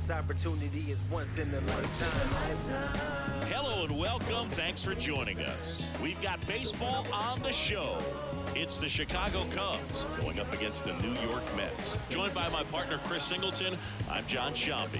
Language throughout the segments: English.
This opportunity is once in a lifetime. Hello and welcome. Thanks for joining us. We've got baseball on the show. It's the Chicago Cubs going up against the New York Mets. Joined by my partner, Chris Singleton, I'm John Shambi.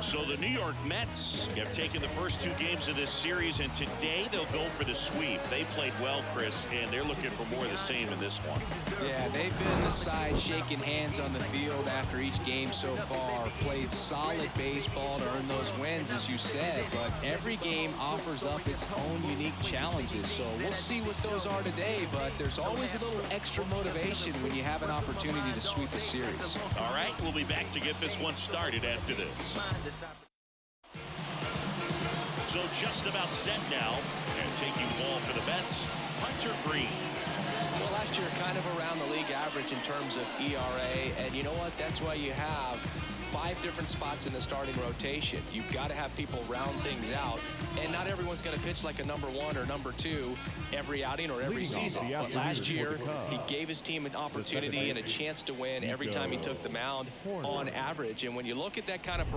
So the New York Mets have taken the first two games of this series, and today they'll go for the sweep. They played well, Chris, and they're looking for more of the same in this one. Yeah, they've been the side shaking hands on the field after each game so far. Played solid baseball to earn those wins, as you said, but every game offers up its own unique challenges. So we'll see what those are today, but there's always a little extra motivation when you have an opportunity to sweep a series. All right, we'll be back to get this one started after this. So just about set now, and taking the ball for the Mets, Hunter Green. Well, last year kind of around the league average in terms of ERA, and you know what? That's why you have 5 different spots in the starting rotation. You've got to have people round things out, and not everyone's going to pitch like a number 1 or number 2 every outing or every season. But last year, he gave his team an opportunity and a chance to win every time he took the mound on average. And when you look at that kind of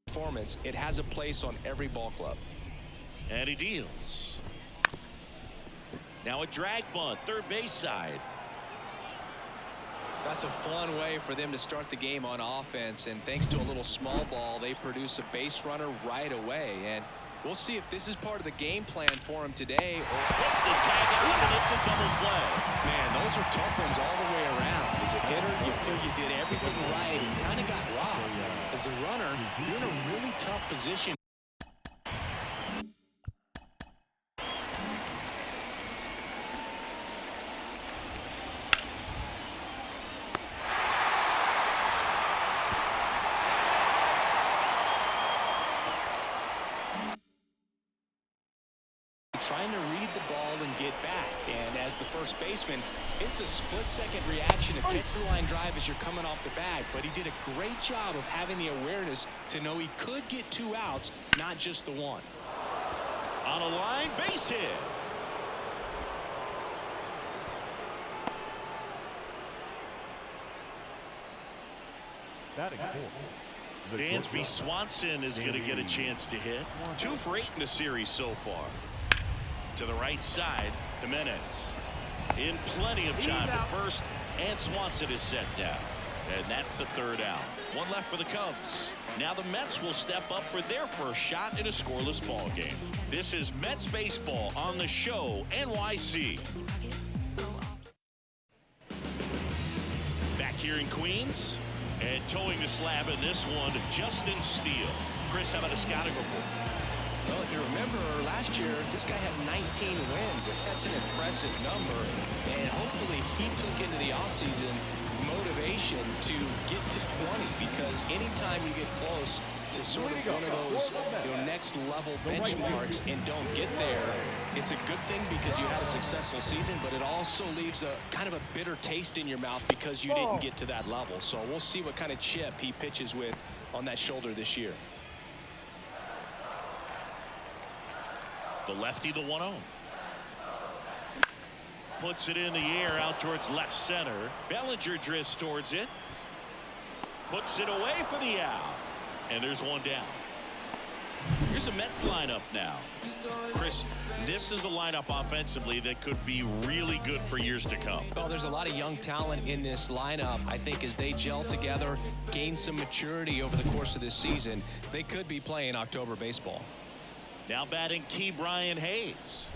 performance, it has a place on every ball club. And he deals. Now a drag bunt, third base side. That's a fun way for them to start the game on offense, and thanks to a little small ball, they produce a base runner right away. And we'll see if this is part of the game plan for him today. Puts the tag out, and it's a double play. Man, those are tough ones all the way around. As a hitter, you feel you did everything right and kind of got robbed. As a runner, you're in a really tough position. Trying to read the ball and get back, and as the first baseman, it's a split-second reaction to catch the line drive as you're coming off the bag, but he did a great job of having the awareness to know he could get 2 outs, not just the 1. On a line base hit. Dansby Swanson is going to get a chance to hit. 2 for 8 in the series so far. To the right side, Jimenez in plenty of time at first, and Swanson is set down, and that's the 3rd out. 1 left for the Cubs. Now the Mets will step up for their first shot in a scoreless ball game. This is Mets baseball on the show, NYC. Back here in Queens, and towing the slab in this one, Justin Steele. Chris, how about a scouting report? Well, if you remember last year, this guy had 19 wins. That's an impressive number. And hopefully he took into the offseason motivation to get to 20, because anytime you get close to sort of one of those next level benchmarks and don't get there, it's a good thing because you had a successful season, but it also leaves a kind of a bitter taste in your mouth because you didn't get to that level. So we'll see what kind of chip he pitches with on that shoulder this year. The lefty, the 1-0. Puts it in the air out towards left center. Bellinger drifts towards it. Puts it away for the out. And there's 1 down. Here's a Mets lineup now. Chris, this is a lineup offensively that could be really good for years to come. Well, there's a lot of young talent in this lineup. I think as they gel together, gain some maturity over the course of this season, they could be playing October baseball. Now batting Key Brian Hayes.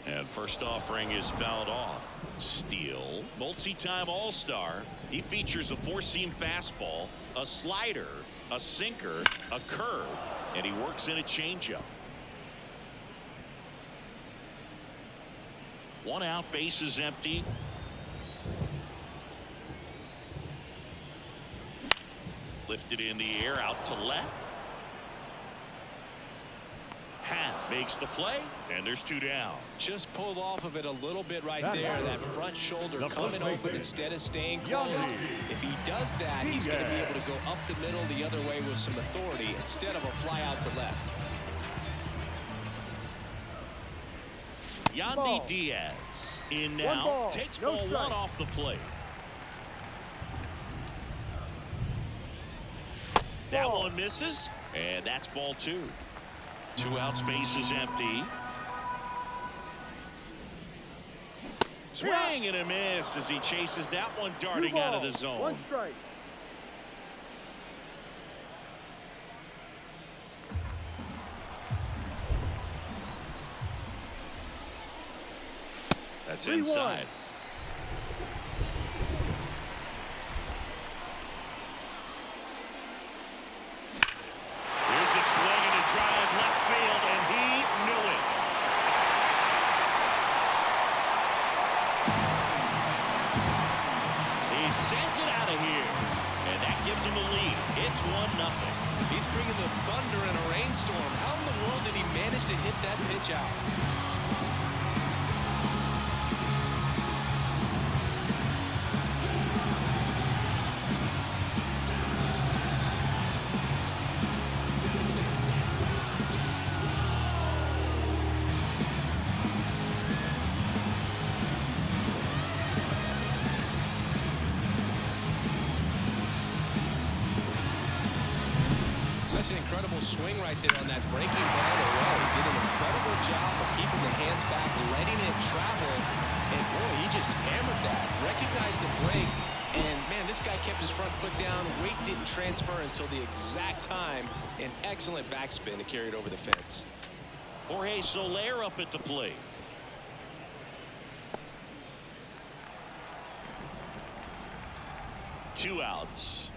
And first offering is fouled off. Steele, multi-time All-Star. He features a 4-seam fastball, a slider, a sinker, a curve, and he works in a changeup. 1 out, base is empty. Lifted in the air out to left. Hat makes the play, and there's 2 down. Just pulled off of it a little bit right there. That front shoulder coming open instead of staying closed. If he does that, he's going to be able to go up the middle the other way with some authority instead of a fly out to left. Yandy Diaz in now, takes ball one off the plate. That one misses, and that's ball two. 2 outs, base is empty. Swing and a miss as he chases that one darting out of the zone. 1 strike. That's inside. Here's a swing and a drive left field, and he knew it. He sends it out of here, and that gives him a lead. It's 1-0. He's bringing the thunder in a rainstorm. How in the world did he manage to hit that pitch out? Such an incredible swing right there on that breaking ball away. He did an incredible job of keeping the hands back, letting it travel. And boy, he just hammered that. Recognized the break. And man, this guy kept his front foot down. Weight didn't transfer until the exact time. An excellent backspin to carry it over the fence. Jorge Soler up at the plate. Two outs.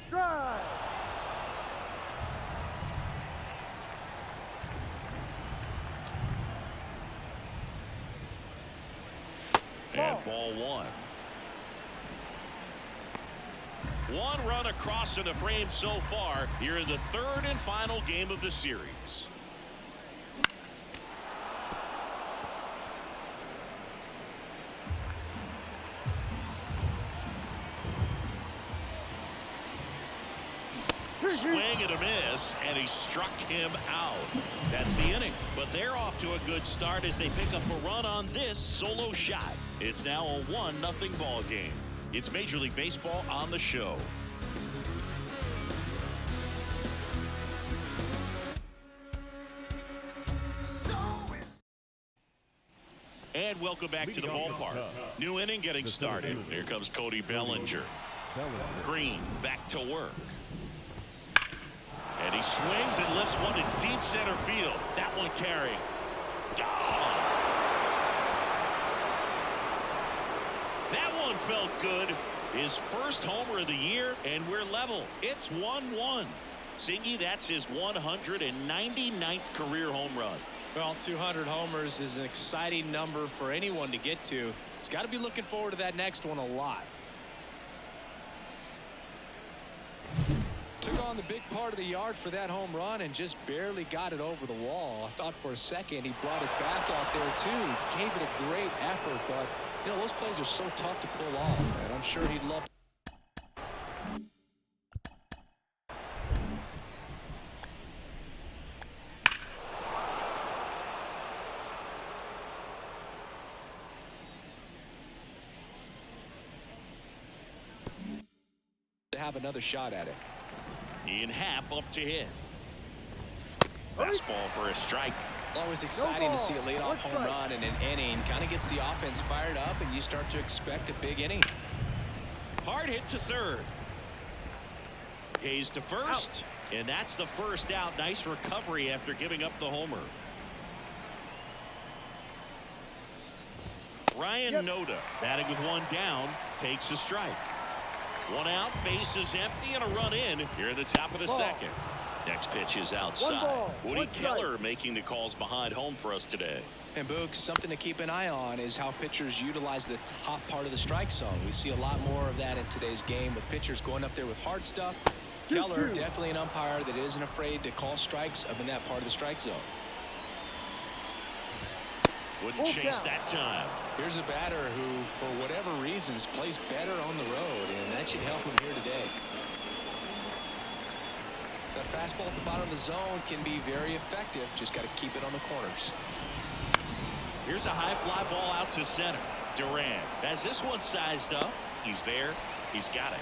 Drive. And ball one. One run across in the frame so far here in the third and final game of the series. Swing and a miss, and he struck him out. That's the inning, but they're off to a good start as they pick up a run on this solo shot. It's now a 1-0 ball game. It's Major League Baseball on the show. And welcome back to the ballpark. New inning getting started. Here comes Cody Bellinger. Green back to work. And he swings and lifts one to deep center field. That one carrying. Gone! That one felt good. His first homer of the year, and we're level. It's 1-1. Singy, that's his 199th career home run. Well, 200 homers is an exciting number for anyone to get to. He's got to be looking forward to that next one a lot. Took on the big part of the yard for that home run and just barely got it over the wall. I thought for a second he brought it back out there too. Gave it a great effort, but you know those plays are so tough to pull off, and I'm sure he'd love to have another shot at it. Ian Happ up to hit. Fastball for a strike. Always exciting to see a leadoff home run in an inning. Kind of gets the offense fired up, and you start to expect a big inning. Hard hit to third. Hayes to first. And that's the first out. Nice recovery after giving up the homer. Ryan Noda batting with one down, takes a strike. One out, base is empty, and a run in here at the top of the second. Next pitch is outside. Woody Keller making the calls behind home for us today. And Boog, something to keep an eye on is how pitchers utilize the top part of the strike zone. We see a lot more of that in today's game with pitchers going up there with hard stuff. Keller, definitely an umpire that isn't afraid to call strikes up in that part of the strike zone. Wouldn't chase that time. Here's a batter who, for whatever reasons, plays better on the road, and that should help him here today. The fastball at the bottom of the zone can be very effective. Just got to keep it on the corners. Here's a high fly ball out to center. Durant has this one sized up. He's there. He's got it.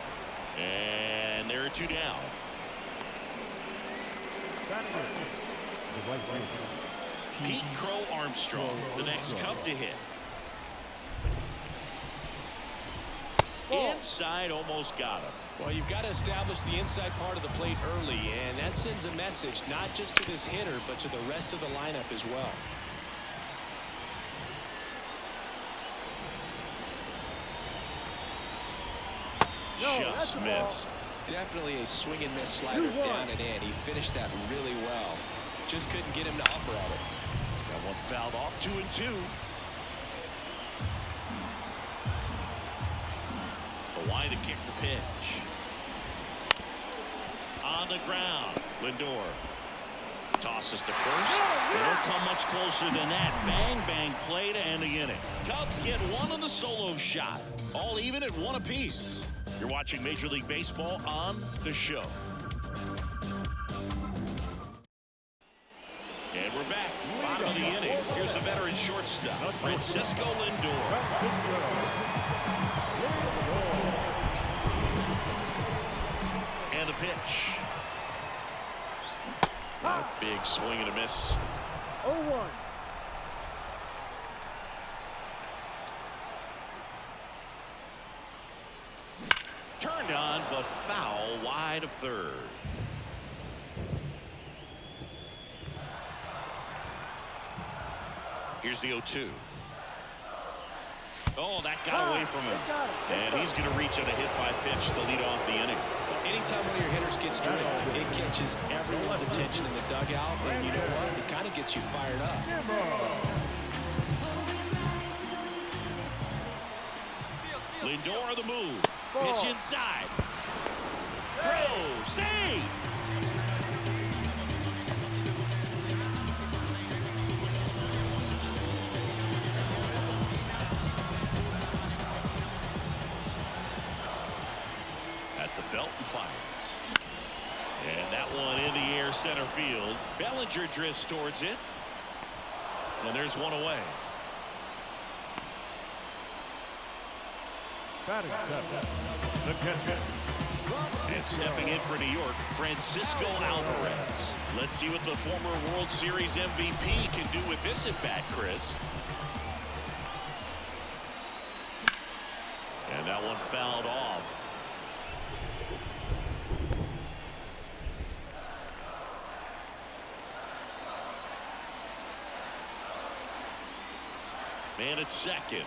And there are two down. Pete Crow Armstrong, the next Cub to hit. Inside, almost got him. Well, you've got to establish the inside part of the plate early, and that sends a message not just to this hitter, but to the rest of the lineup as well. Just missed. Definitely a swing and miss slider down and in. He finished that really well. Just couldn't get him to offer at it. That one fouled off. 2-2. Hawaii to kick the pitch. On the ground. Lindor tosses to first. They don't come much closer than that. Bang, bang play to end the inning. Cubs get one on the solo shot. All even at one apiece. You're watching Major League Baseball on The Show. And we're back. Bottom of the inning. Here's the veteran shortstop, Francisco Lindor. And the pitch. Big swing and a miss. 0-1. Turned on, but foul wide of third. Here's the 0-2. Oh, that got away from him. And he's going to reach on a hit by pitch to lead off the inning. Anytime one of your hitters gets drilled, it catches everyone's attention in the dugout, and you know what? It kind of gets you fired up. Lindor the move. Pitch inside. Throw. Save. At the belt and fires. And that one in the air center field. Bellinger drifts towards it. And there's one away. The catcher. And stepping in for New York, Francisco Alvarez. Let's see what the former World Series MVP can do with this at bat, Chris. And that one fouled off. Man at second.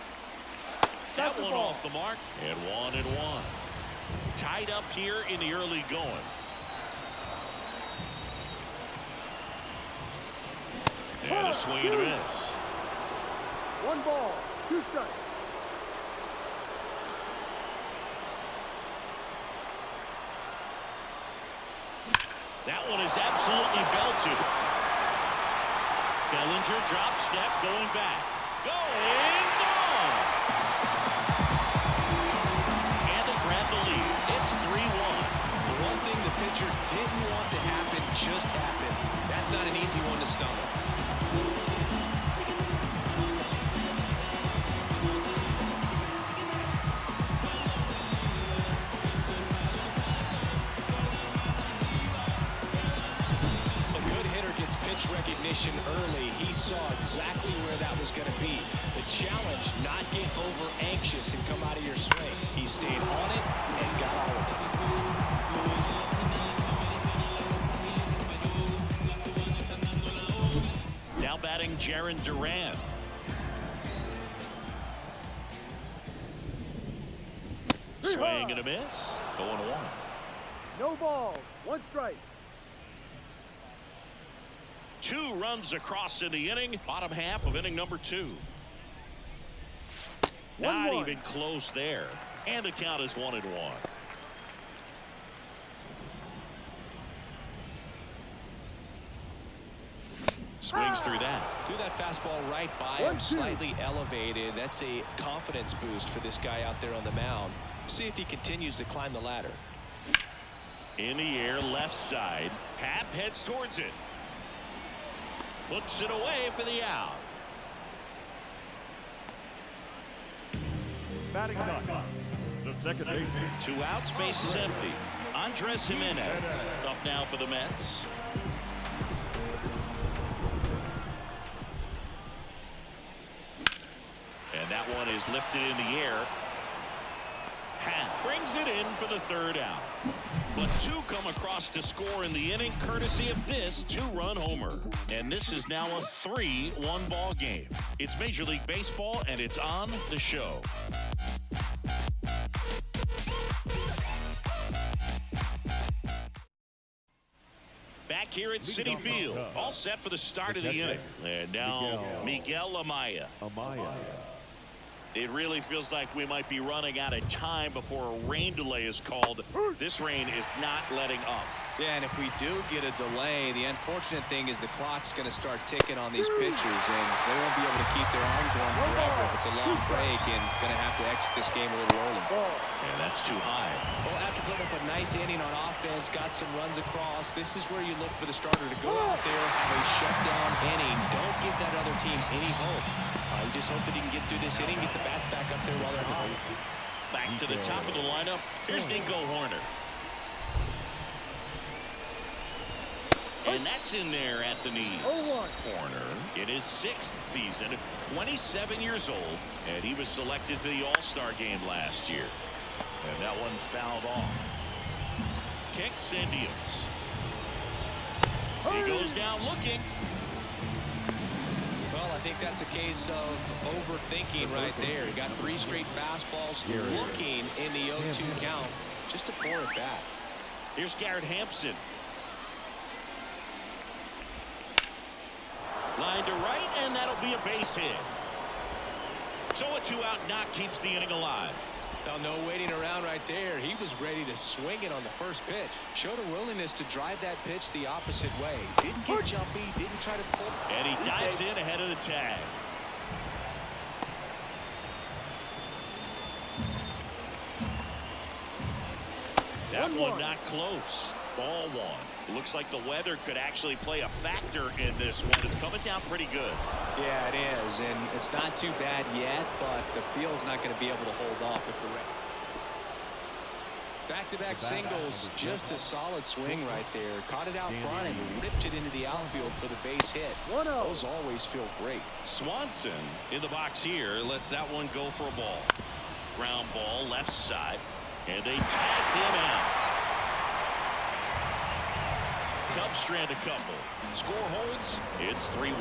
That one off the mark. And 1-1. Tied up here in the early going. And a swing and a miss. 1 ball, 2 strikes. That one is absolutely belted. Bellinger drop step going back. Going gone. And they grab the lead. It's 3-1. The one thing the pitcher didn't want to happen just happened. That's not an easy one to stomach. Recognition early. He saw exactly where that was going to be. The challenge, not get over anxious and come out of your swing. He stayed on it and got out of it. Now batting Jarren Duran. Swing and a miss. 0-1. No balls, 1 strike. 2 runs across in the inning. Bottom half of inning number 2. Not even close there. And the count is 1-1. Swings through that. Threw that fastball right by him, slightly elevated. That's a confidence boost for this guy out there on the mound. See if he continues to climb the ladder. In the air, left side. Happ heads towards it. Puts it away for the out. Batting ninth, the second baseman. 2 outs, base is empty. Andres Jimenez up now for the Mets. And that one is lifted in the air. Happ brings it in for the 3rd out. But 2 come across to score in the inning, courtesy of this 2-run homer. And this is now a 3-1 ball game. It's Major League Baseball, and it's on the show. Back here at Citi Field, all set for the start of the inning. And now Miguel Amaya. It really feels like we might be running out of time before a rain delay is called. This rain is not letting up. Yeah, and if we do get a delay, the unfortunate thing is the clock's going to start ticking on these pitchers, and they won't be able to keep their arms warm forever if it's a long break, and going to have to exit this game a little early. And that's too high. Well, after putting up a nice inning on offense, got some runs across, this is where you look for the starter to go out there, have a shutdown inning. Don't give that other team any hope. You just hope that he can get through this inning, get the bats back up there while they're hot. Back to the top of the lineup. Here's Dingo Horner. And that's in there at the knees. Horner in his 6th season, 27 years old, and he was selected to the All-Star game last year. And that one fouled off. Kicks and deals. He goes down looking. Well, I think that's a case of overthinking right there. He got 3 straight fastballs looking in the 0-2 count just to pour it back. Here's Garrett Hampson. Line to right, and that'll be a base hit. So a 2-out knock keeps the inning alive. Now, no waiting around right there. He was ready to swing it on the first pitch. Showed a willingness to drive that pitch the opposite way. Didn't get jumpy, didn't try to pull. And he dives in ahead of the tag. That one not close. Ball 1. Looks like the weather could actually play a factor in this one. It's coming down pretty good. Yeah, it is, and it's not too bad yet, but the field's not going to be able to hold off if the back-to-back singles. Just a solid swing right there. Caught it out front and ripped it into the outfield for the base hit. Those always feel great. Swanson in the box here lets that one go for a ball. Ground ball left side, and they tag him out. Cubs strand a couple. Score holds. It's 3-1.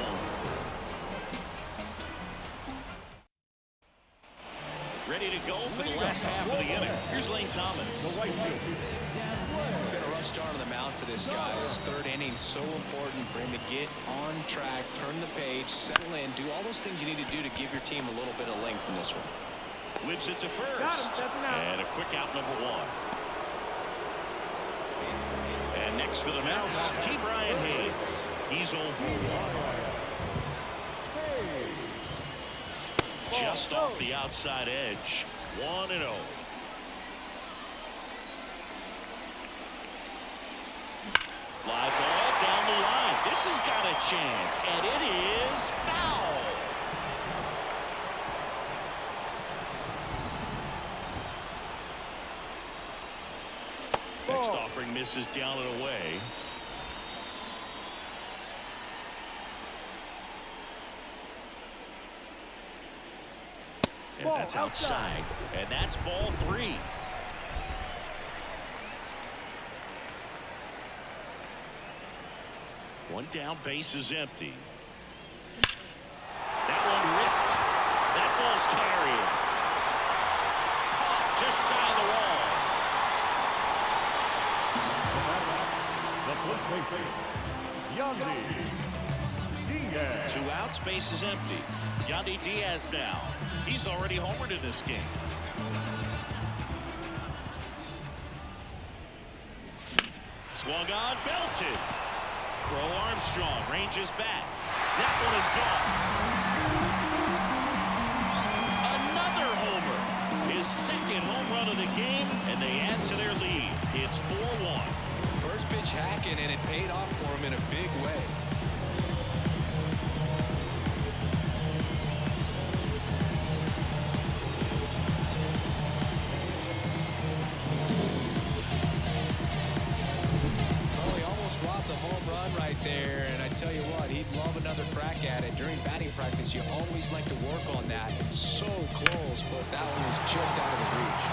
Ready to go for the last half of the inning. Here's Lane Thomas. Got a rough start on the mound for this guy. This 3rd inning so important for him to get on track, turn the page, settle in, do all those things you need to do to give your team a little bit of length in this one. Whips it to first. And a quick out, number 1. And next for the Mets, Key Brian Hayes. He's 0 for 1. Just off the outside edge. 1-0. Fly ball down the line. This has got a chance, and it is foul. Next offering misses down and away. And that's outside. And that's ball 3. One down, base is empty. That one ripped. That ball's carried. Just shy of the wall. 2 outs, base is empty. Yandy Diaz now. He's already homered in this game. Swung on, belted. Crow Armstrong ranges back. That one is gone. Another homer. His 2nd home run of the game, and they add to their lead. It's 4-1. First pitch hacking, and it paid off for him in a big way. Oh, he almost robbed the home run right there, and I tell you what, he'd love another crack at it. During batting practice, you always like to work on that. It's so close, but that one was just out of his reach.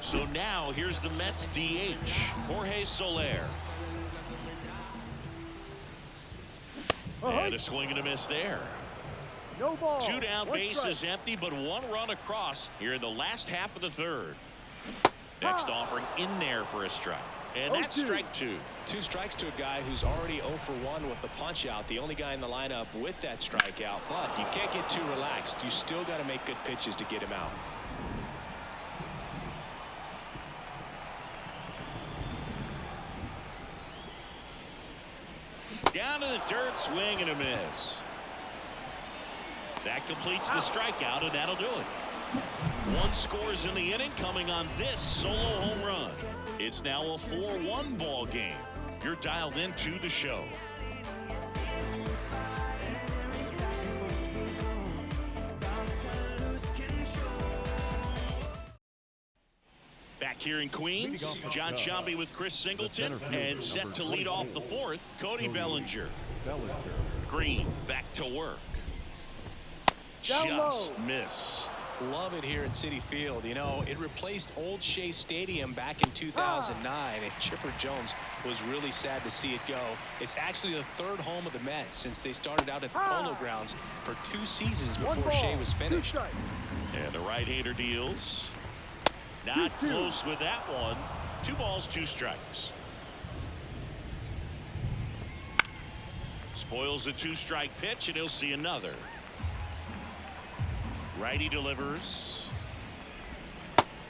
So now here's the Mets DH, Jorge Soler. And a swing and a miss there. No ball. 2 down, One bases strike. empty, but 1 run across here in the last half of the third. Next offering in there for a strike. And that's 0-2. strike 2. 2 strikes to a guy who's already 0 for 1 with the punch out. The only guy in the lineup with that strikeout. But you can't get too relaxed. You still got to make good pitches to get him out. Down to the dirt, swing and a miss. That completes the strikeout, and that'll do it. 1 scores in the inning, coming on this solo home run. It's now a 4-1 ball game. You're dialed into the show. Back here in Queens, John Sciambi with Chris Singleton, and set to lead off the 4th, Cody Bellinger. Green back to work. Just missed. Love it here at Citi Field. You know, it replaced old Shea Stadium back in 2009, and Chipper Jones was really sad to see it go. It's actually the 3rd home of the Mets since they started out at the Polo Grounds for 2 seasons before Shea was finished. And the right-hander deals. Not close with that one. 2 balls, 2 strikes. Spoils the 2-strike pitch, and he'll see another. Righty delivers.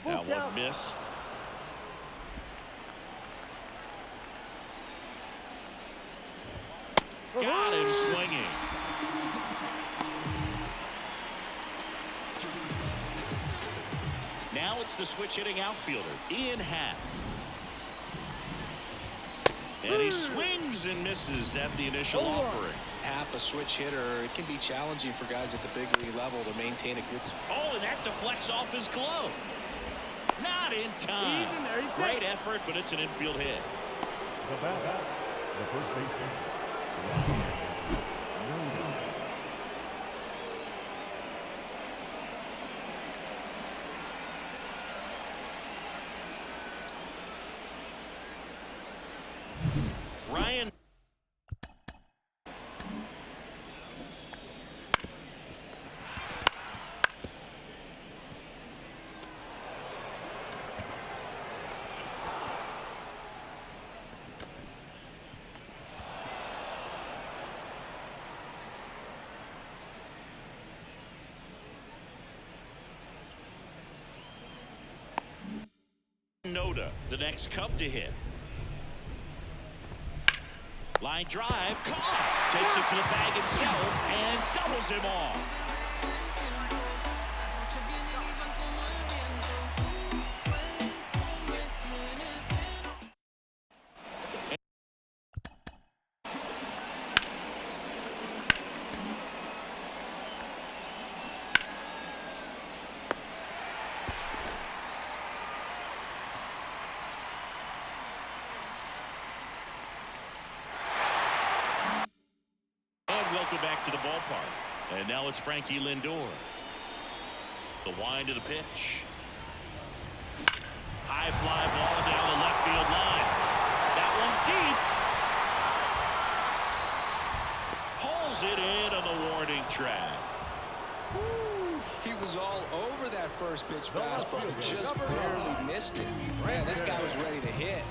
That one missed. Got him swinging. Now it's the switch-hitting outfielder, Ian Happ. And he swings and misses at the initial offering. Happ, a switch hitter, it can be challenging for guys at the big league level to maintain a good. Oh, and that deflects off his glove. Not in time. Great effort, but it's an infield hit. The bat, the first baseman. Ryan. Noda, the next Cub to hit. Line drive, caught. Takes it to the bag himself and doubles him off. Welcome back to the ballpark. And now it's Frankie Lindor. The wind of the pitch. High fly ball down the left field line. That one's deep. Hauls it in on the warning track. He was all over that first pitch fastball, just barely missed it. Man, this guy was ready to hit.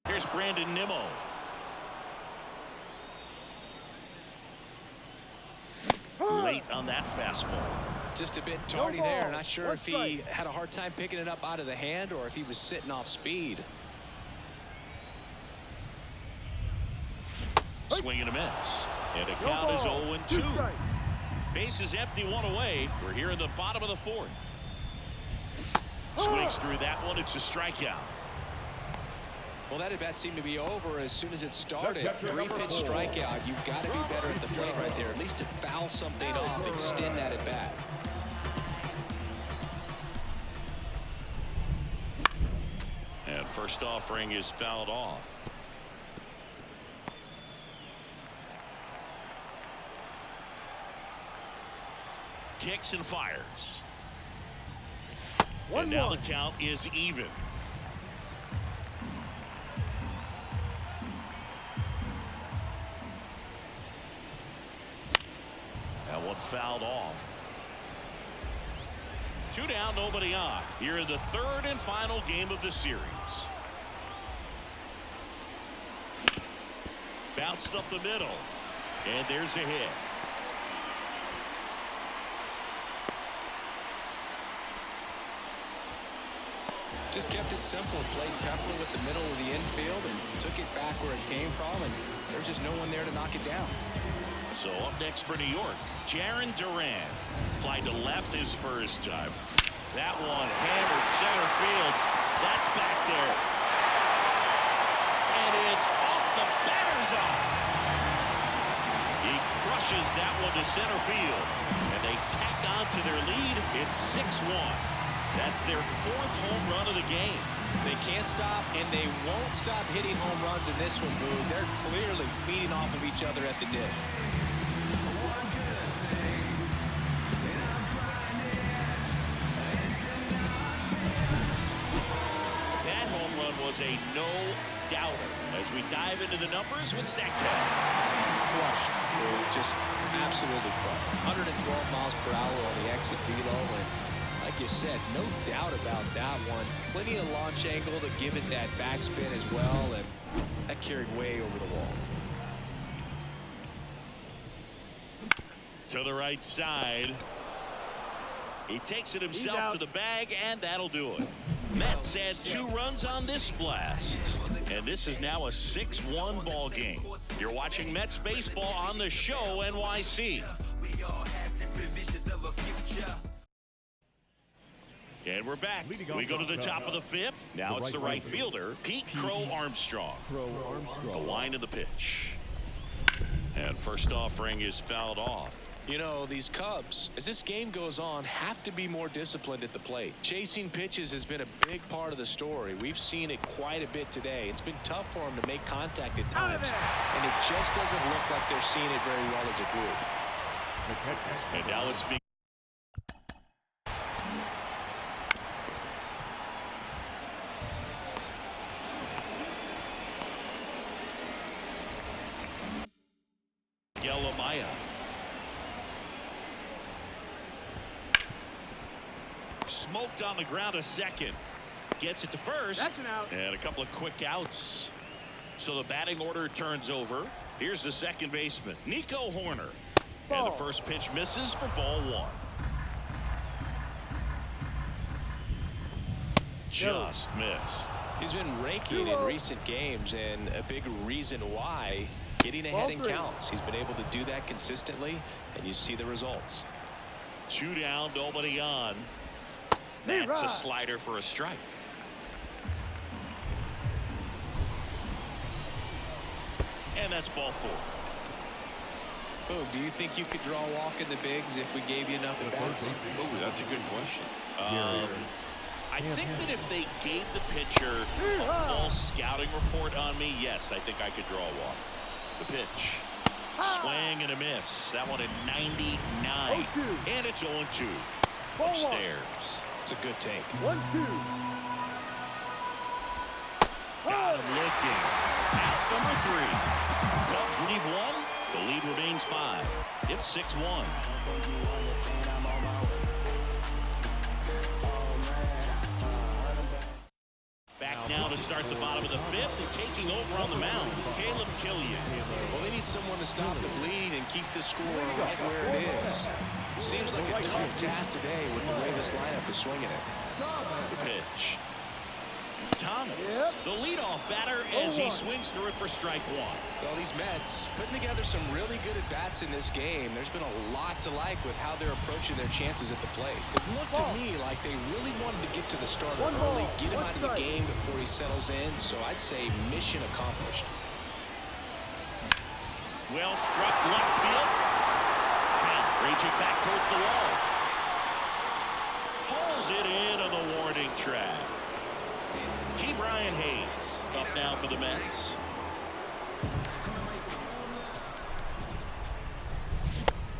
Here's Brandon Nimmo. Late on that fastball. Just a bit tardy there. Not sure if he had a hard time picking it up out of the hand or if he was sitting off speed. Swing and a miss. And the count is 0-2. Base is empty, one away. We're here in the bottom of the fourth. Swings through that one. It's a strikeout. Well, that at bat seemed to be over as soon as it started. 3-pitch strikeout. You've got to be better at the plate right there, at least to foul something off, extend that at bat. And first offering is fouled off. Kicks and fires. And now the count is even. That one fouled off. 2 down, nobody on. Here in the third and final game of the series. Bounced up the middle. And there's a hit. Just kept it simple, played carefully with the middle of the infield and took it back where it came from, and there's just no one there to knock it down. So up next for New York, Jarren Duran. Flied to left his first time. That one hammered center field. That's back there. And it's off the batter's eye. He crushes that one to center field. And they tack on to their lead. It's 6-1. That's their 4th home run of the game. They can't stop, and they won't stop hitting home runs in this one, Boog. They're clearly feeding off of each other at the dip. That home run was a no-doubter. As we dive into the numbers with Statcast. Crushed. Just absolutely crushed. 112 miles per hour on the exit velo, and like you said, no doubt about that one. Plenty of launch angle to give it that backspin as well, and that carried way over the wall. To the right side. He takes it himself to the bag, and that'll do it. Mets had 2 runs on this blast. And this is now a 6-1 ball game. You're watching Mets baseball on the show, NYC. And we're back. We go to the top of the 5th. Now it's the right fielder, Pete Crow Armstrong. The line of the pitch. And first offering is fouled off. You know, these Cubs, as this game goes on, have to be more disciplined at the plate. Chasing pitches has been a big part of the story. We've seen it quite a bit today. It's been tough for them to make contact at times, and it just doesn't look like they're seeing it very well as a group. And now it's being Maya. Smoked on the ground a second. Gets it to first. That's an out. And a couple of quick outs. So the batting order turns over. Here's the second baseman, Nico Horner. And the first pitch misses for ball 1. Just missed. He's been raking in recent games, and a big reason why, getting ahead in counts. He's been able to do that consistently, and you see the results. 2 down, nobody on. That's a slider for a strike. And that's ball 4. Oh, do you think you could draw a walk in the bigs if we gave you enough at-bats? Oh, that's a good question. I think that if they gave the pitcher a full scouting report on me, yes, I think I could draw a walk. The pitch. Swing and a miss. That one at 99. And it's 0-2. Upstairs. It's a good take. 1-2. Got him looking. Out number 3. Cubs leave 1. The lead remains 5. It's 6-1. Back now to start the bottom of the 5th and taking over on the mound, Caleb Killian. Well, they need someone to stop the bleed and keep the score right where it is. seems like a tough task today with the way this lineup is swinging it. The pitch. Thomas, the leadoff batter, as he swings through it for strike one. Well, these Mets putting together some really good at-bats in this game. There's been a lot to like with how they're approaching their chances at the plate. It looked to me like they really wanted to get to the starter early, get him out of the game before he settles in. So I'd say mission accomplished. Well struck left field. Count raging back towards the wall. Hauls it in on the warning track. Brian Hayes up now for the Mets.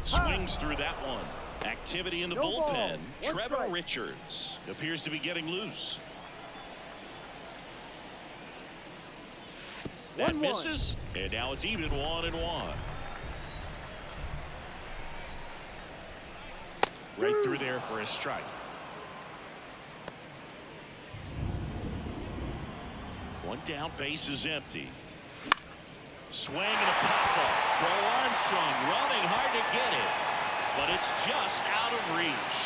Swings through that one. Activity in the bullpen. Trevor Richards appears to be getting loose. That misses, and now it's even 1-1. Right through there for a strike. One down, base is empty. Swing and a pop-up. Joe Armstrong running hard to get it, but it's just out of reach.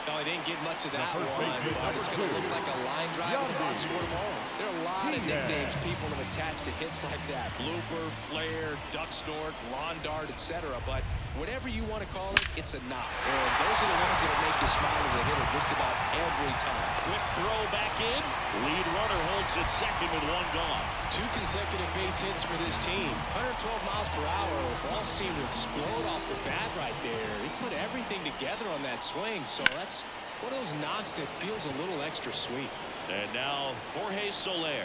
No, he didn't get much of that one, but it's going to look like a line drive and the box score tomorrow. There are a lot of nicknames people have attached to hits like that. Blooper, flare, duck snort, lawn dart, etc. But whatever you want to call it, it's a knock. And those are the ones that make you smile as a hitter just about every time. Quick throw back in. Lead runner holds at second with one gone. 2 consecutive base hits for this team. 112 miles per hour. Ball seemed to explode off the bat right there. He put everything together on that swing. So that's one of those knocks that feels a little extra sweet. And now Jorge Soler.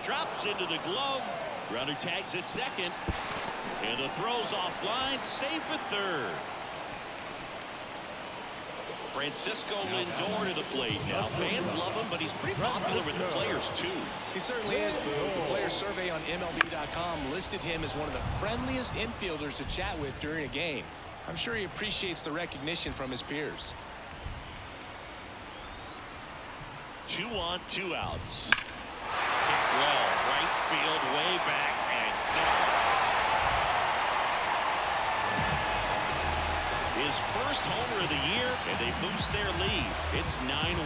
Drops into the glove. Runner tags at second. And the throw's offline. Safe at third. Francisco Lindor to the plate now. Fans love him, but he's pretty popular with the players, too. He certainly is, Boo. The player survey on MLB.com listed him as one of the friendliest infielders to chat with during a game. I'm sure he appreciates the recognition from his peers. 2 on, 2 outs. Hit well, right field, way back, and gone. His first homer of the year, and they boost their lead. It's 9-1.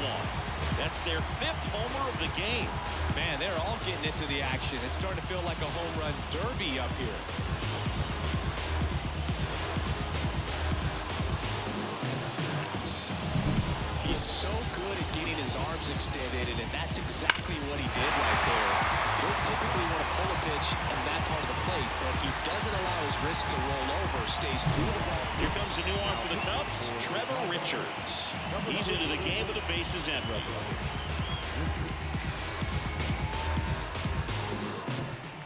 That's their 5th homer of the game. Man, they're all getting into the action. It's starting to feel like a home run derby up here. He's so good at getting his arms extended, and that's exactly what he did right there. You don't typically want to pull a pitch in that part of the plate, but he doesn't allow his wrist to roll over, stays through the ball. Here comes a new arm for the Cubs, Trevor Richards. He's into the game with the bases empty.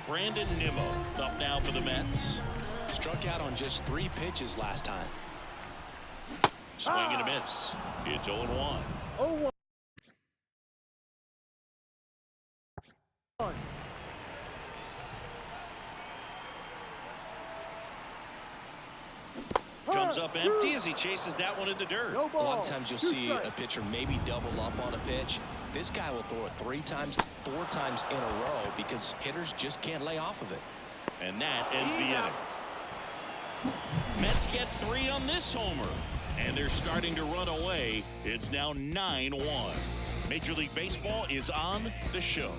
Brandon Nimmo up now for the Mets. Struck out on just 3 pitches last time. Swing and a miss. It's 0-1. 0-1. Comes up empty as he chases that one in the dirt. No A ball. lot of times you'll see a pitcher maybe double up on a pitch. This guy will throw it 3 times, 4 times in a row because hitters just can't lay off of it. And that ends the inning. Mets get 3 on this homer. And they're starting to run away. It's now 9-1. Major League Baseball is on the show.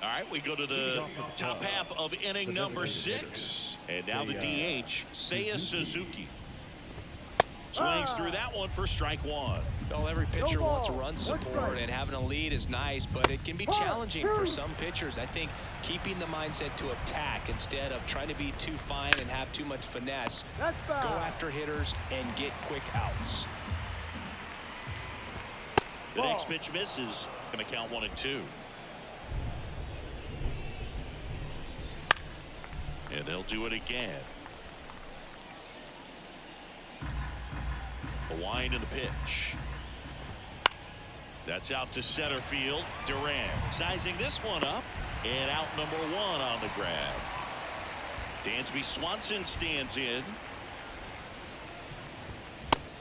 All right, we go to the top half of inning number 6. And now the DH, Seiya Suzuki. Swings through that one for strike 1. Well, every pitcher wants run support, and having a lead is nice, but it can be challenging for some pitchers. I think keeping the mindset to attack instead of trying to be too fine and have too much finesse. Go after hitters and get quick outs. The next pitch misses. Going to count 1-2. And they'll do it again. A wind in the pitch. That's out to center field. Duran sizing this one up. And out number 1 on the grab. Dansby Swanson stands in.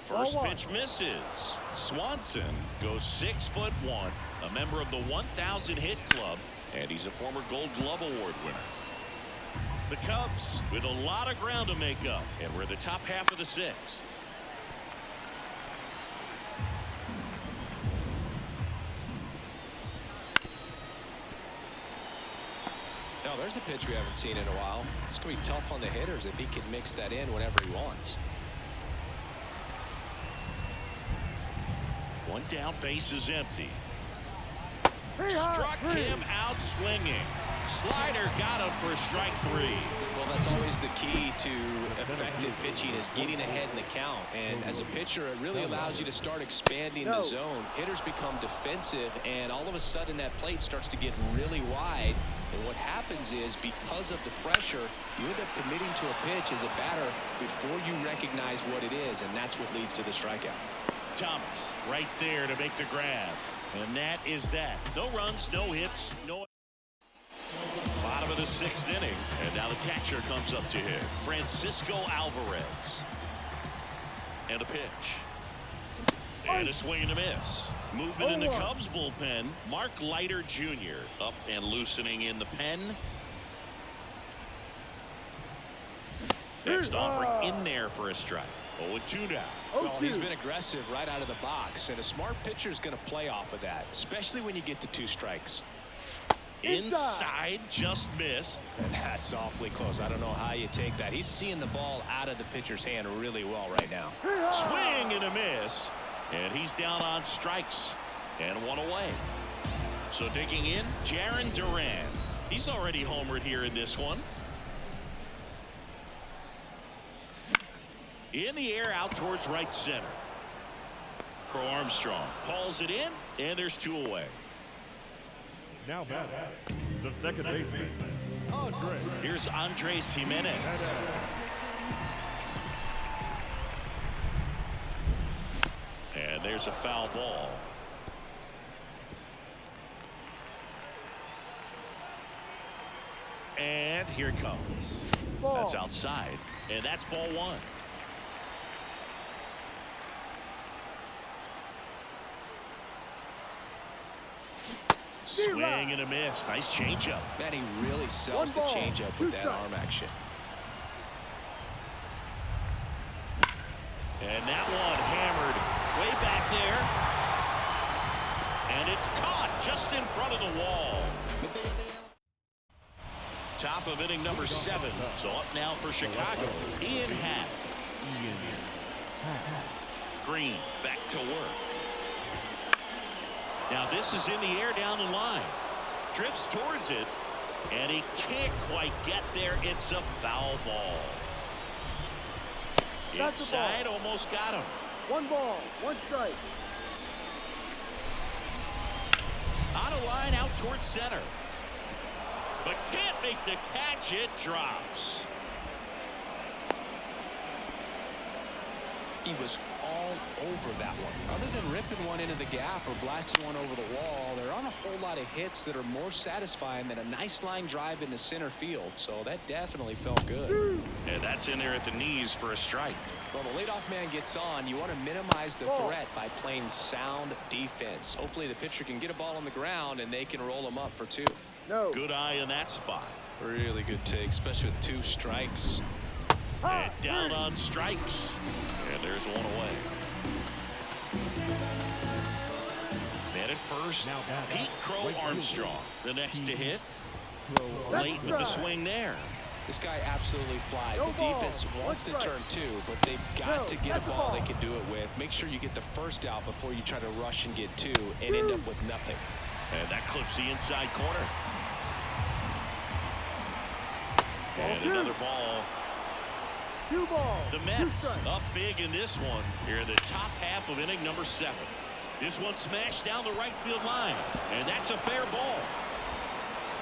First pitch misses. Swanson goes 6'1", a member of the 1,000 hit club, and he's a former Gold Glove Award winner. The Cubs with a lot of ground to make up, and we're the top half of the sixth. Now there's a pitch we haven't seen in a while. It's going to be tough on the hitters if he can mix that in whenever he wants. One down, base is empty. Struck him out swinging. Slider got him for strike 3. Well, that's always the key to effective pitching, is getting ahead in the count. And as a pitcher, it really allows you to start expanding the zone. Hitters become defensive, and all of a sudden that plate starts to get really wide. And what happens is, because of the pressure, you end up committing to a pitch as a batter before you recognize what it is, and that's what leads to the strikeout. Thomas right there to make the grab. And that is that. No runs, no hits, no. Bottom of the 6th inning, and now the catcher comes up to him, Francisco Alvarez. And a pitch. And a swing and a miss. Movement in the Cubs bullpen. Mark Leiter Jr. up and loosening in the pen. Next offer in there for a strike. 0-2 now. Well, he's been aggressive right out of the box, and a smart pitcher is going to play off of that, especially when you get to 2 strikes. Inside, just missed. And that's awfully close. I don't know how you take that. He's seeing the ball out of the pitcher's hand really well right now. Swing and a miss. And he's down on strikes. And 1 away. So digging in, Jarren Duran. He's already homered here in this one. In the air, out towards right center. Crow Armstrong hauls it in, and there's 2 away. Now back, the second baseman, Andres. Here's Andres Jimenez. And there's a foul ball. And here it comes. That's outside, and that's ball 1. Swing and a miss. Nice changeup. Man, he really sells the changeup with that arm action. And that one hammered way back there. And it's caught just in front of the wall. Top of inning number 7. So up now for Chicago. Ian Happ. Green back to work. Now this is in the air down the line. Drifts towards it. And he can't quite get there. It's a foul ball. Inside, almost got him. 1 ball, 1 strike. Out of line, out towards center. But can't make the catch. It drops. He was all over that one. Other than ripping one into the gap or blasting one over the wall, there aren't a whole lot of hits that are more satisfying than a nice line drive in the center field. So that definitely felt good. And that's in there at the knees for a strike. Well, the leadoff man gets on. You want to minimize the threat by playing sound defense. Hopefully the pitcher can get a ball on the ground and they can roll him up for 2. No. Good eye in that spot. Really good take, especially with 2 strikes. And down on strikes. And there's 1 away. Man at first, Pete Crow Armstrong. The next to hit. Late with the swing there. This guy absolutely flies. The defense wants to turn 2, but they've got to get a ball they can do it with. Make sure you get the first out before you try to rush and get 2 and end up with nothing. And that clips the inside corner. And another ball. 2 balls. The Mets up big in this one here in the top half of inning number 7. This one smashed down the right field line. And that's a fair ball.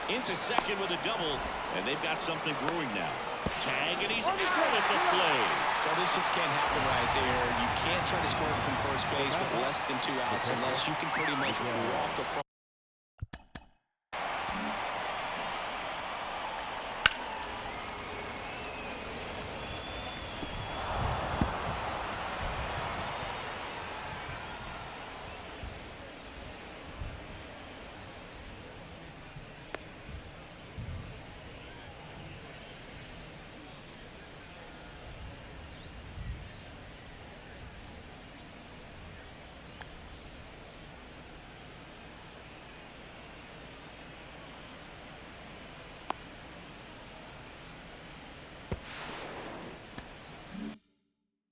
Into second with a double. And they've got something brewing now. Tag, and he's out at the plate. Well, this just can't happen right there. You can't try to score from first base with less than 2 outs unless you can pretty much walk across.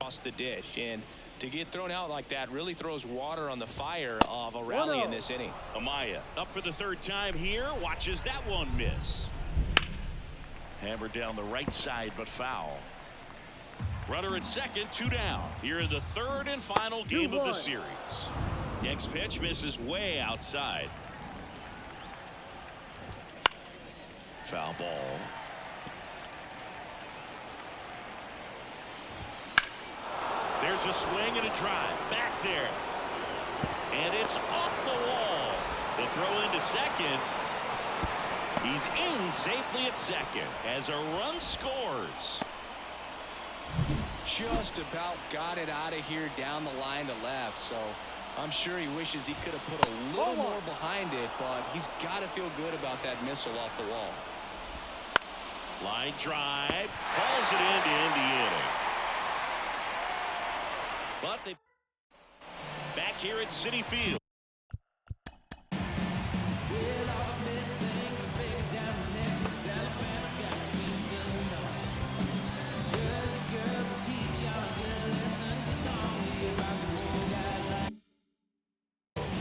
across the dish. And to get thrown out like that really throws water on the fire of a rally in this inning. Amaya up for the third time here. Watches that one miss. Hammered down the right side, but foul. Runner at second, 2 down. Here in the third and final game of the series. Next pitch misses way outside. Foul ball. There's a swing and a drive. Back there. And it's off the wall. The throw into second. He's in safely at second as a run scores. Just about got it out of here down the line to left. So I'm sure he wishes he could have put a little more behind it, but he's got to feel good about that missile off the wall. Line drive. Balls it in to end the inning. But they back here at Citi Field.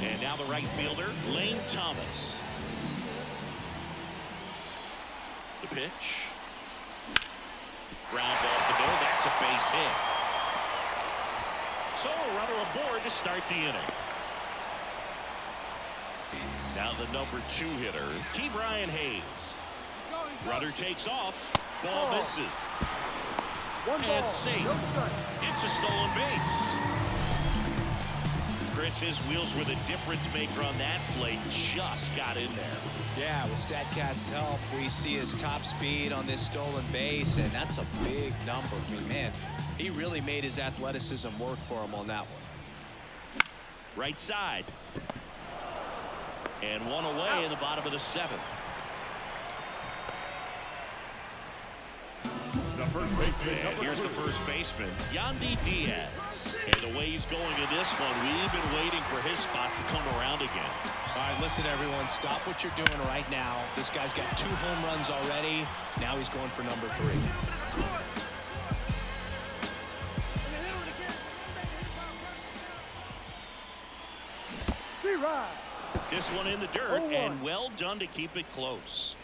And now the right fielder, Lane Thomas. The pitch. Ground ball to go. That's a base hit. So a runner aboard to start the inning. Now the number 2 hitter, Ke'Bryan Hayes. Runner takes off. Ball misses. And safe. It's a stolen base. Chris, his wheels were the difference maker on that play. Just got in there. Yeah, with StatCast's help, we see his top speed on this stolen base, and that's a big number. I mean, man, he really made his athleticism work for him on that one. Right side. And one away in the bottom of the 7th. And here's the first baseman, Yandy Diaz. And the way he's going in this one, we've been waiting for his spot to come around again. All right, listen, everyone, stop what you're doing right now. This guy's got 2 home runs already. Now he's going for number 3. This one in the dirt, and well done to keep it close.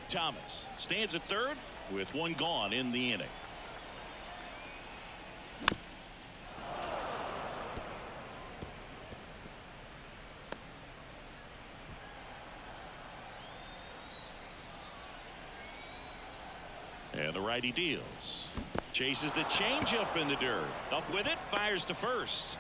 Thomas stands at third with 1 gone in the inning. And the righty deals. Chases the changeup in the dirt. Up with it, fires to first.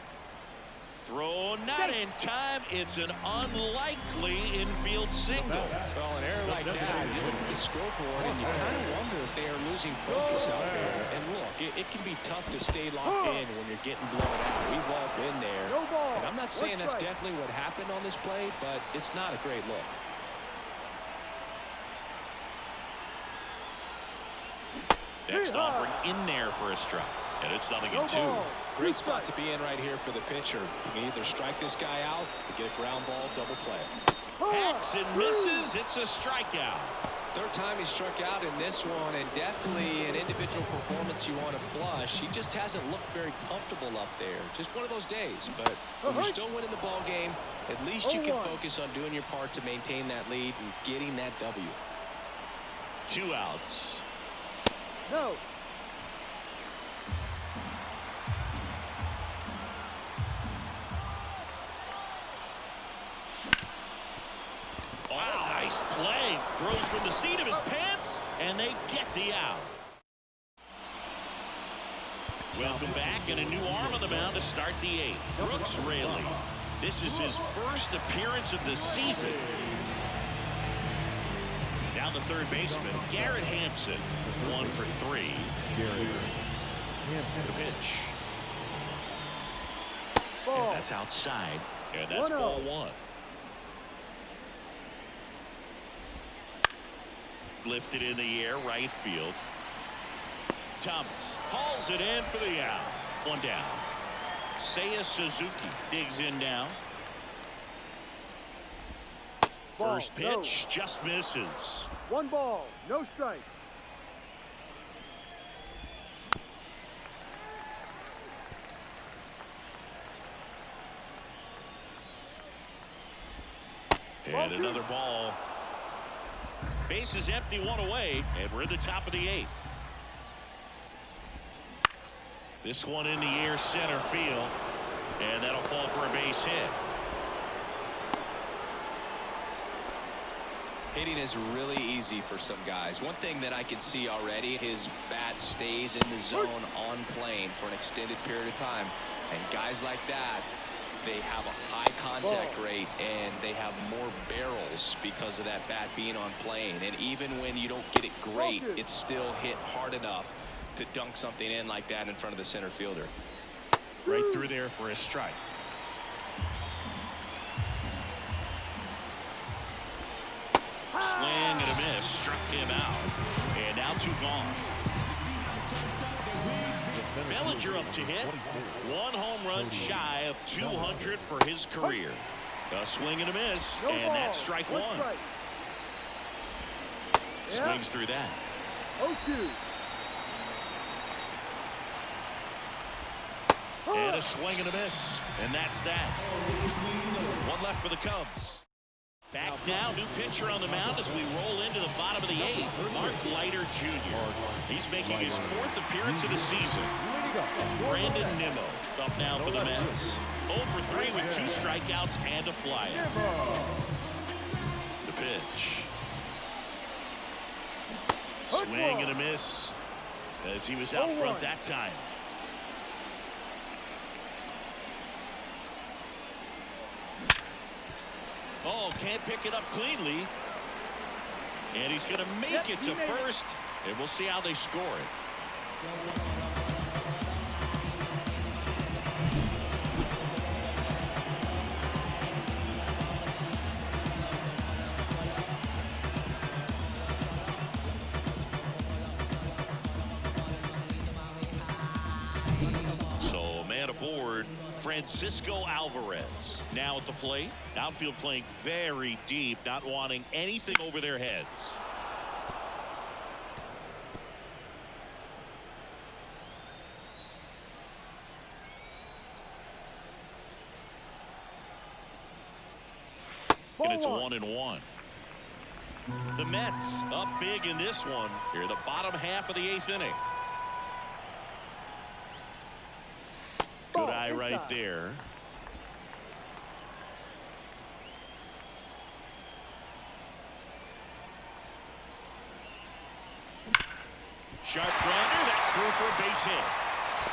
Throw not in time. It's an unlikely infield single. Well, an error like that, you look at the scoreboard and you kind of wonder if they are losing focus out there. And look, it can be tough to stay locked in when you're getting blown out. We've all been there. And I'm not saying that's definitely what happened on this play, but it's not a great look. Next offering in there for a strike. And it's 0-2. Great spot to be in right here for the pitcher. You can either strike this guy out or get a ground ball double play. Hacks and misses. It's a strikeout. Third time he struck out in this one, and definitely an individual performance you want to flush. He just hasn't looked very comfortable up there. Just one of those days. But when you're still winning the ball game, at least you can focus on doing your part to maintain that lead and getting that W. 2 outs. No. Wow, nice play. Throws from the seat of his pants, and they get the out. Welcome back, and a new arm on the mound to start the 8th. Brooks Raley. This is his first appearance of the season. Now the third baseman, Garrett Hampson. 1 for 3. The pitch. And that's outside. And that's ball 1. Lifted in the air, right field. Thomas hauls it in for the out. 1 down. Seiya Suzuki digs in now. First pitch just misses. 1 ball, no strike. And another ball. Base is empty, one away, and we're at the top of the 8th. This one in the air, center field, and that'll fall for a base hit. Hitting is really easy for some guys. One thing that I can see already, his bat stays in the zone on plane for an extended period of time. And guys like that, they have a high contact rate and they have more barrels because of that bat being on plane. And even when you don't get it great, it's still hit hard enough to dunk something in like that in front of the center fielder. Right through there for a strike. Swing and a miss, struck him out, and now 2 gone. Bellinger up to hit. 1 home run shy of 200 for his career. A swing and a miss, and that's strike 1. Swings through that. 0-2. And a swing and a miss, and that's that. 1 left for the Cubs. Back now, new pitcher on the mound as we roll into the bottom of the 8th. Mark Leiter Jr. He's making his 4th appearance of the season. Brandon Nimmo up now for the Mets. 0 for 3 with 2 strikeouts and a flyout. The pitch. Swing and a miss as he was out front that time. Oh, can't pick it up cleanly. And he's going to make it to first. And we'll see how they score it. So, man aboard. Francisco Alvarez now at the plate. Outfield playing very deep, not wanting anything over their heads. And it's 1-1. The Mets up big in this one. Here, the bottom half of the 8th inning. Good eye right there. Sharp grounder, that's through for a base hit.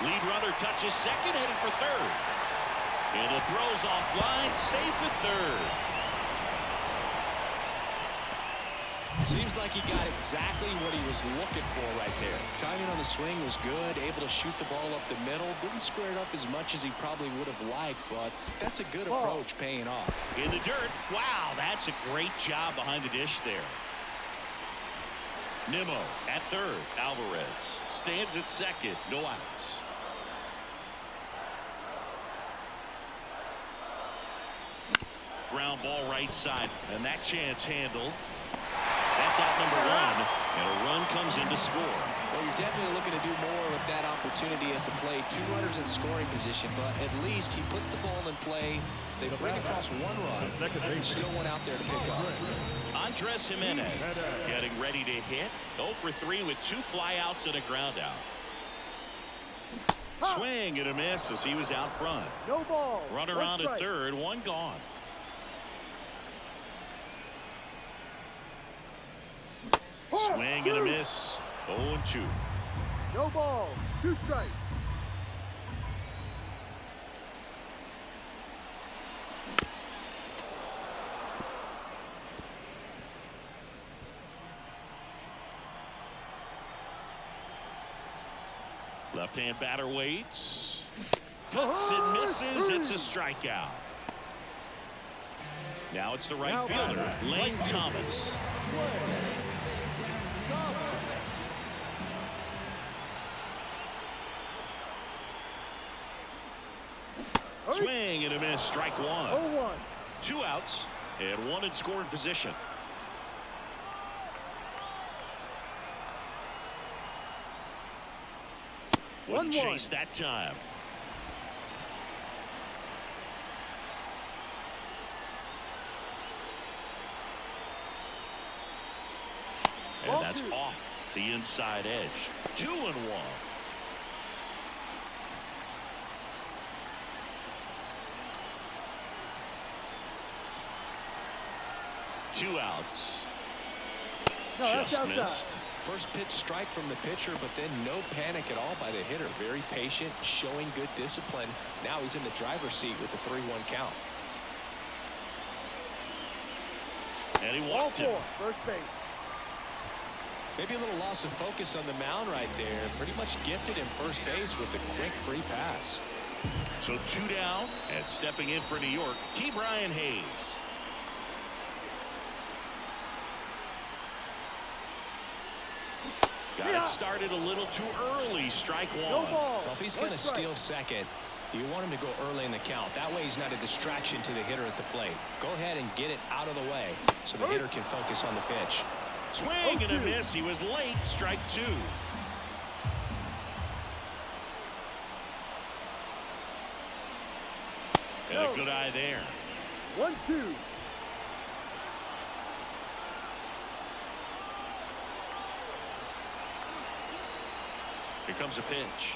Lead runner touches second, headed for third. And it throws offline, safe at third. Seems like he got exactly what he was looking for right there. Timing on the swing was good, able to shoot the ball up the middle. Didn't square it up as much as he probably would have liked, but that's a good approach paying off. In the dirt. Wow, that's a great job behind the dish there. Nimmo at third. Alvarez stands at second. No outs. Ground ball right side, and that chance handled. That's out number 1, and a run comes in to score. Well, you're definitely looking to do more with that opportunity at the plate. 2 runners in scoring position, but at least he puts the ball in play. They bring across 1 run. Still one out there to pick up. Andres Jimenez getting ready to hit. 0 for 3 with 2 flyouts and a ground out. Swing and a miss as he was out front. No ball. Runner on at third, 1 gone. Swing and a miss. 0-2. No ball. 2 strikes. Left-hand batter waits. Cuts and misses. It's a strikeout. Now it's the right fielder, Lane Thomas. Swing and a miss. Strike 1. 0-1. 2 outs and 1 in scoring position. Wouldn't chase that time. the inside edge. 2-1. Two outs. Just missed. First pitch strike from the pitcher, but then no panic at all by the hitter. Very patient, showing good discipline. Now he's in the driver's seat with the 3-1 count. And he walked him. First base. Maybe a little loss of focus on the mound right there. Pretty much gifted him first base with a quick free pass. So 2 down, and stepping in for New York, Brian Hayes. Got it started a little too early. Strike one. Well, if he's going to steal second, you want him to go early in the count. That way he's not a distraction to the hitter at the plate. Go ahead and get it out of the way so the hitter can focus on the pitch. Swing and a miss. He was late. Strike two. And a good eye there. 1-2. Here comes a pitch.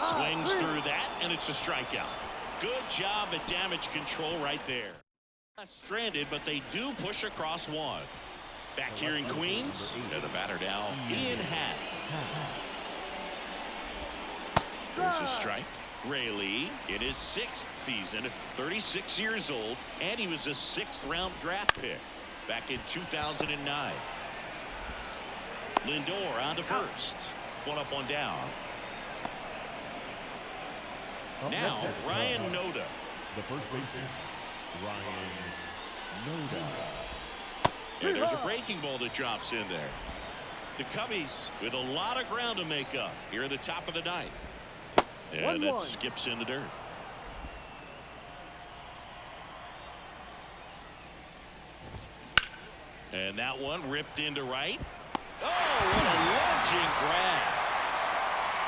Swings through that, and it's a strikeout. Good job at damage control right there. Stranded, but they do push across one. Back here in Queens, and the batter now, Ian Happ. There's a strike. Ray Lee in his 6th season, 36 years old, and he was a 6th-round draft pick back in 2009. Lindor on to first. 1 up, 1 down. Now, Ryan Noda. The first baseman, Ryan Noda. And there's a breaking ball that drops in there. The Cubbies with a lot of ground to make up here at the top of the 9th. And that skips in the dirt. And that one ripped into right. Oh, what a lunging grab.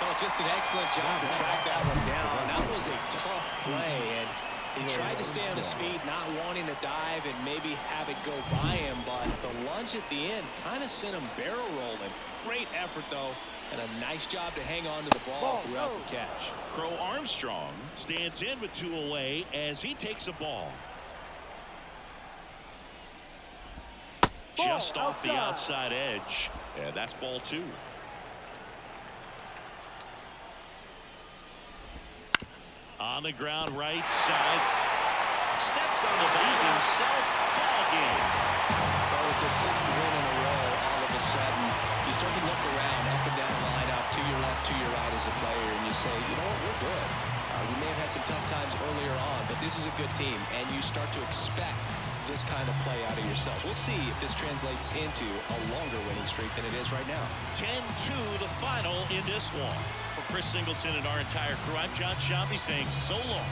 Well, just an excellent job to track that one down. That was a tough play, and he tried to stay on his feet, not wanting to dive and maybe have it go by him, but the lunge at the end kind of sent him barrel rolling. Great effort, though, and a nice job to hang on to the ball throughout the catch. Crow Armstrong stands in with 2 away as he takes a ball. Just off the outside edge. And that's ball 2. On the ground right side. Steps on the beat himself. Ball game. Well, with the 6th win in a row, all of a sudden, you start to look around, up and down the lineup, to your left, to your right as a player, and you say, you know what, we're good. We may have had some tough times earlier on, but this is a good team, and you start to expect this kind of play out of yourselves. We'll see if this translates into a longer winning streak than it is right now. 10-2 the final in this one. For Chris Singleton and our entire crew, I'm John Shambi saying so long.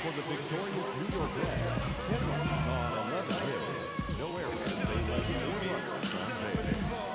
For the victorious New York Mets, 10 runs on 11 hits. No errors. They led 4 runs on base.